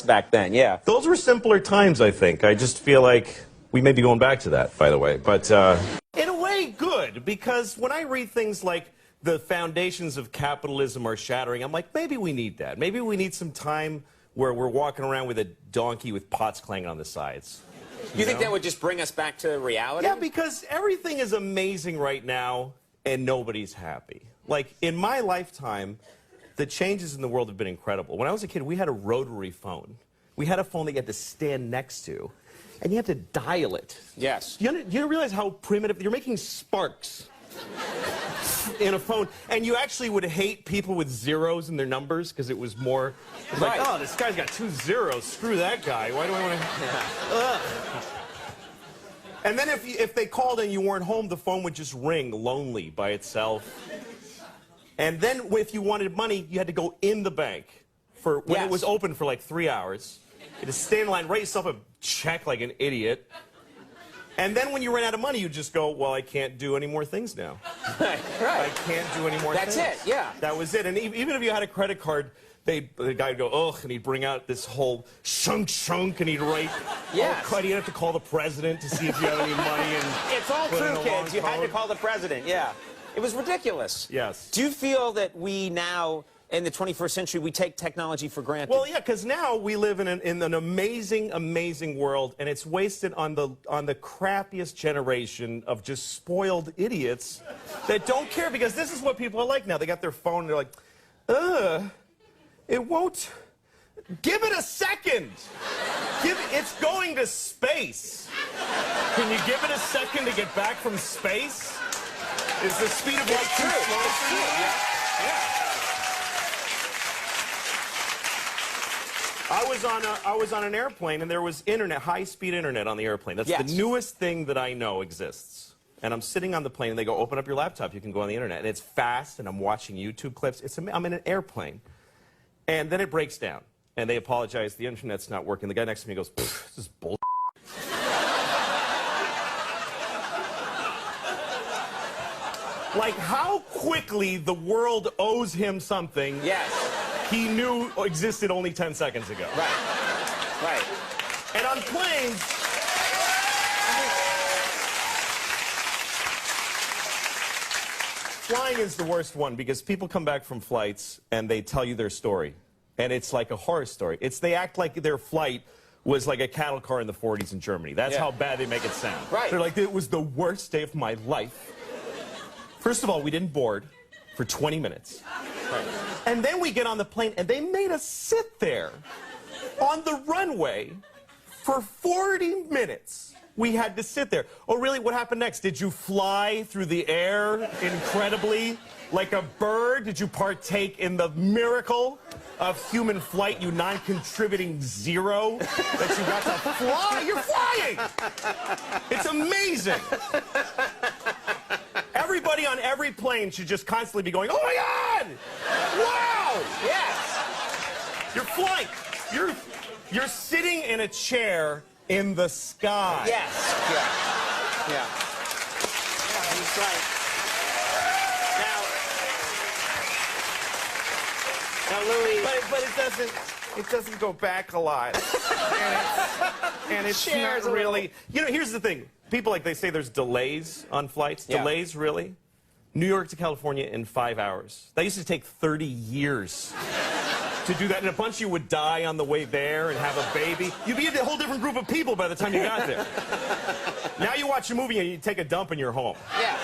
back then, yeah. Those were simpler times, I think. I just feel like we may be going back to that, by the way. But in a way, good, because when I read things like the foundations of capitalism are shattering, I'm like, maybe we need that. Maybe we need some time where we're walking around with a donkey with pots clanging on the sides. You think that would just bring us back to reality? Yeah, because everything is amazing right now, and nobody's happy. Like, in my lifetime, the changes in the world have been incredible. When I was a kid, we had a rotary phone. We had a phone that you had to stand next to, and you had to dial it. Yes. You realize how primitive? You're making sparks in a phone, and you actually would hate people with zeros in their numbers because it was more like, oh, this guy's got 2 zeros. Screw that guy. Why do I want to? And then if they called and you weren't home, the phone would just ring lonely by itself. And then if you wanted money, you had to go in the bank for when it was open for like 3 hours. You had to stand in line, write yourself a check like an idiot. And then when you ran out of money, you just go, well, I can't do any more things now. Right. I can't do any more things. That's it, yeah. That was it. And even if you had a credit card, the guy would go, ugh, and he'd bring out this whole shunk, and he'd write, oh, cut, you'd have to call the president to see if you have any money. And it's all true, kids. You had to call the president, yeah. It was ridiculous. Yes. Do you feel that we now, in the 21st century, we take technology for granted? Well, yeah, because now we live in an amazing, amazing world, and it's wasted on the crappiest generation of just spoiled idiots that don't care, because this is what people are like now. They got their phone, and they're like, it won't. Give it a second. It's going to space. Can you give it a second to get back from space? Is the speed of light too slow for you? Yeah. I was on an airplane, and there was internet, high-speed internet on the airplane. That's the newest thing that I know exists. And I'm sitting on the plane, and they go, open up your laptop, you can go on the internet. And it's fast, and I'm watching YouTube clips. I'm in an airplane. And then it breaks down, and they apologize, the internet's not working. The guy next to me goes, this is bull. Like, how quickly the world owes him something he knew existed only 10 seconds ago. Right. And on planes, flying is the worst one, because people come back from flights and they tell you their story. And it's like a horror story. They act like their flight was like a cattle car in the 40s in Germany. That's how bad they make it sound. Right. They're like, it was the worst day of my life. First of all, we didn't board for 20 minutes. Right. And then we get on the plane, and they made us sit there on the runway for 40 minutes. We had to sit there. Oh, really? What happened next? Did you fly through the air incredibly like a bird? Did you partake in the miracle of human flight, you non-contributing zero, that you got to fly? You're flying! It's amazing. Everybody on every plane should just constantly be going, oh my God! Wow! Yes! You're flying. You're sitting in a chair in the sky. Yes. Yeah, he's right. Now, Louis... But it doesn't go back a lot. and it's not really... You know, here's the thing. People, like, they say there's delays on flights. Yeah. Delays, really? New York to California in 5 hours. That used to take 30 years to do that. And a bunch of you would die on the way there and have a baby. You'd be a whole different group of people by the time you got there. Now you watch a movie and you take a dump and you're home. Yeah.